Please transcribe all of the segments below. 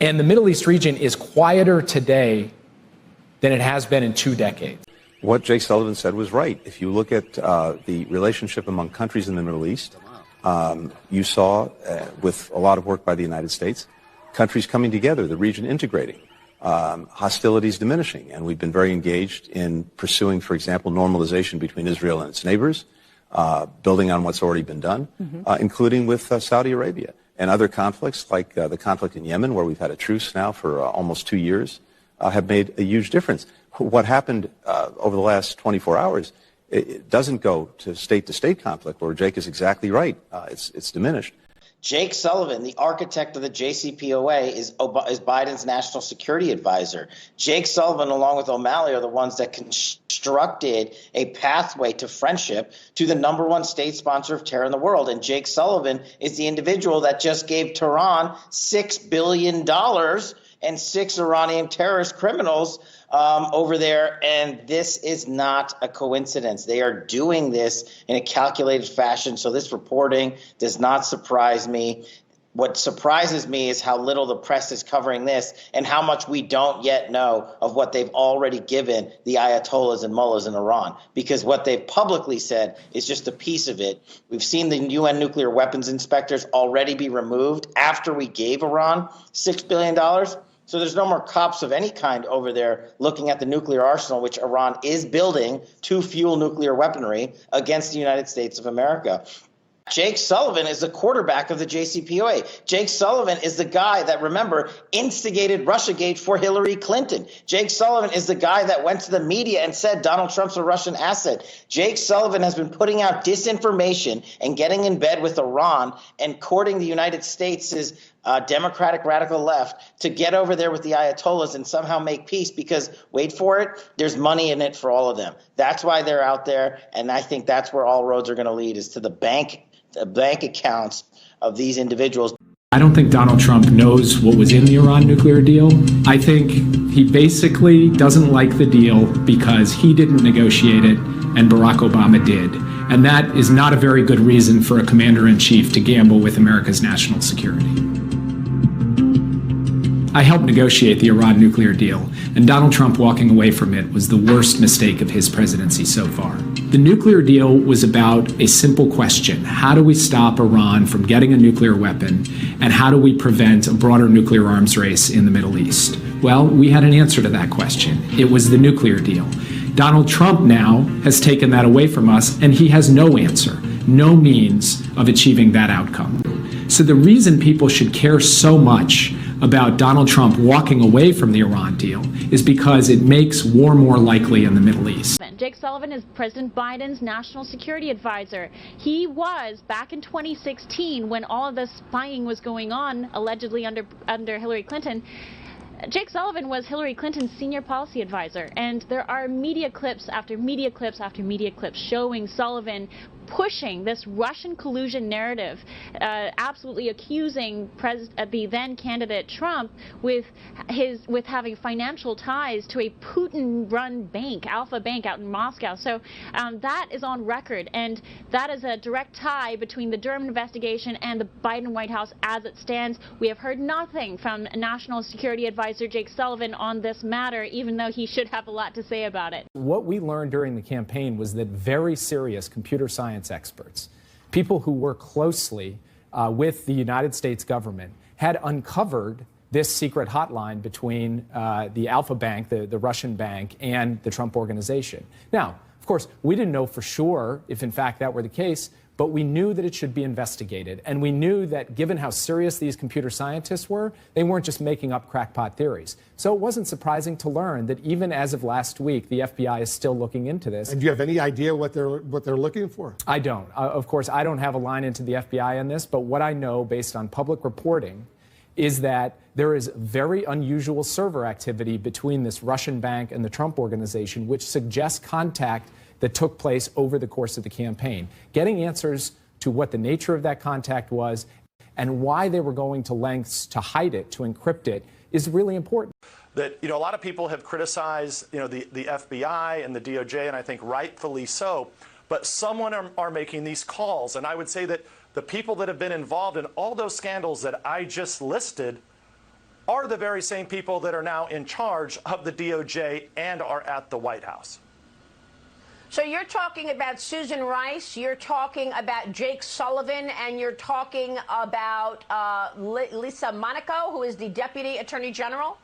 And the Middle East region is quieter today than it has been in 2 decades. What Jake Sullivan said was right. If you look at the relationship among countries in the Middle East, you saw, with a lot of work by the United States, countries coming together, the region integrating, hostilities diminishing. And we've been very engaged in pursuing, for example, normalization between Israel and its neighbors, building on what's already been done, including with Saudi Arabia. And other conflicts, like the conflict in Yemen, where we've had a truce now for almost 2 years, have made a huge difference. What happened over the last 24 hours, it doesn't go to state conflict, where Jake is exactly right. It's diminished. Jake Sullivan, the architect of the JCPOA, is Biden's national security advisor. Jake Sullivan, along with O'Malley, are the ones that constructed a pathway to friendship to the #1 state sponsor of terror in the world. And Jake Sullivan is the individual that just gave Tehran $6 billion and 6 Iranian terrorist criminals over there. And this is not a coincidence. They are doing this in a calculated fashion. So this reporting does not surprise me. What surprises me is how little the press is covering this and how much we don't yet know of what they've already given the Ayatollahs and mullahs in Iran, because what they've publicly said is just a piece of it. We've seen the UN nuclear weapons inspectors already be removed after we gave Iran $6 billion. So there's no more cops of any kind over there looking at the nuclear arsenal, which Iran is building to fuel nuclear weaponry against the United States of America. Jake Sullivan is the quarterback of the JCPOA. Jake Sullivan is the guy that, remember, instigated Russiagate for Hillary Clinton. Jake Sullivan is the guy that went to the media and said Donald Trump's a Russian asset. Jake Sullivan has been putting out disinformation and getting in bed with Iran and courting the United States' Democratic radical left to get over there with the Ayatollahs and somehow make peace, because, wait for it, there's money in it for all of them. That's why they're out there, and I think that's where all roads are going to lead, is to the bank accounts of these individuals. I don't think Donald Trump knows what was in the Iran nuclear deal. I think he basically doesn't like the deal because he didn't negotiate it and Barack Obama did. And that is not a very good reason for a commander-in-chief to gamble with America's national security. I helped negotiate the Iran nuclear deal, and Donald Trump walking away from it was the worst mistake of his presidency so far. The nuclear deal was about a simple question: how do we stop Iran from getting a nuclear weapon, and how do we prevent a broader nuclear arms race in the Middle East? Well, we had an answer to that question. It was the nuclear deal. Donald Trump now has taken that away from us, and he has no answer, no means of achieving that outcome. So the reason people should care so much about Donald Trump walking away from the Iran deal is because it makes war more likely in the Middle East. Jake Sullivan is President Biden's national security advisor. He was back in 2016 when all of this spying was going on, allegedly under Hillary Clinton. Jake Sullivan was Hillary Clinton's senior policy advisor, and there are media clips after media clips after media clips showing Sullivan pushing this Russian collusion narrative, absolutely accusing the then candidate Trump with having financial ties to a Putin-run bank, Alpha Bank out in Moscow. So that is on record, and that is a direct tie between the Durham investigation and the Biden White House as it stands. We have heard nothing from National Security Advisor Jake Sullivan on this matter, even though he should have a lot to say about it. What we learned during the campaign was that very serious computer science experts, people who work closely with the United States government, had uncovered this secret hotline between the Alpha Bank, the Russian bank, and the Trump organization. Now, of course, we didn't know for sure if in fact that were the case, but we knew that it should be investigated. And we knew that given how serious these computer scientists were, they weren't just making up crackpot theories. So it wasn't surprising to learn that even as of last week, the FBI is still looking into this. And do you have any idea what they're looking for? I don't. Of course, I don't have a line into the FBI on this, but what I know based on public reporting is that there is very unusual server activity between this Russian bank and the Trump organization, which suggests contact that took place over the course of the campaign. Getting answers to what the nature of that contact was and why they were going to lengths to hide it, to encrypt it, is really important. That, a lot of people have criticized, the FBI and the DOJ, and I think rightfully so, but someone are making these calls. And I would say that the people that have been involved in all those scandals that I just listed are the very same people that are now in charge of the DOJ and are at the White House. So you're talking about Susan Rice, you're talking about Jake Sullivan, and you're talking about Lisa Monaco, who is the Deputy Attorney General?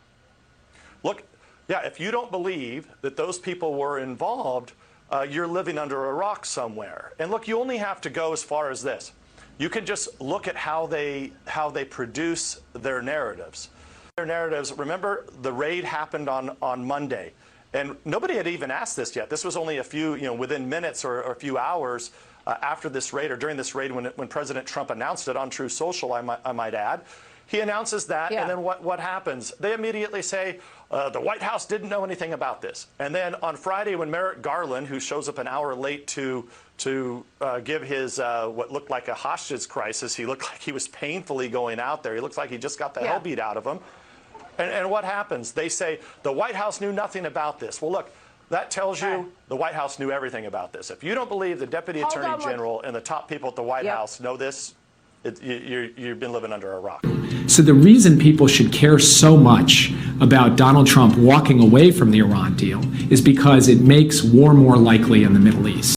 Look, yeah, if you don't believe that those people were involved, you're living under a rock somewhere. And look, you only have to go as far as this. You can just look at how they produce their narratives. Their narratives, remember, the raid happened on Monday. And nobody had even asked this yet. This was only a few, within minutes or a few hours after this raid, or during this raid when President Trump announced it on Truth Social, I might add. He announces that, and then what happens? They immediately say, the White House didn't know anything about this. And then on Friday, when Merrick Garland, who shows up an hour late to give his what looked like a hostage crisis, he looked like he was painfully going out there. He looks like he just got the hell beat out of him. And what happens? They say the White House knew nothing about this. Well, look, that tells you the White House knew everything about this. If you don't believe the Deputy Attorney General and the top people at the White House know this, you've been living under a rock. So the reason people should care so much about Donald Trump walking away from the Iran deal is because it makes war more likely in the Middle East.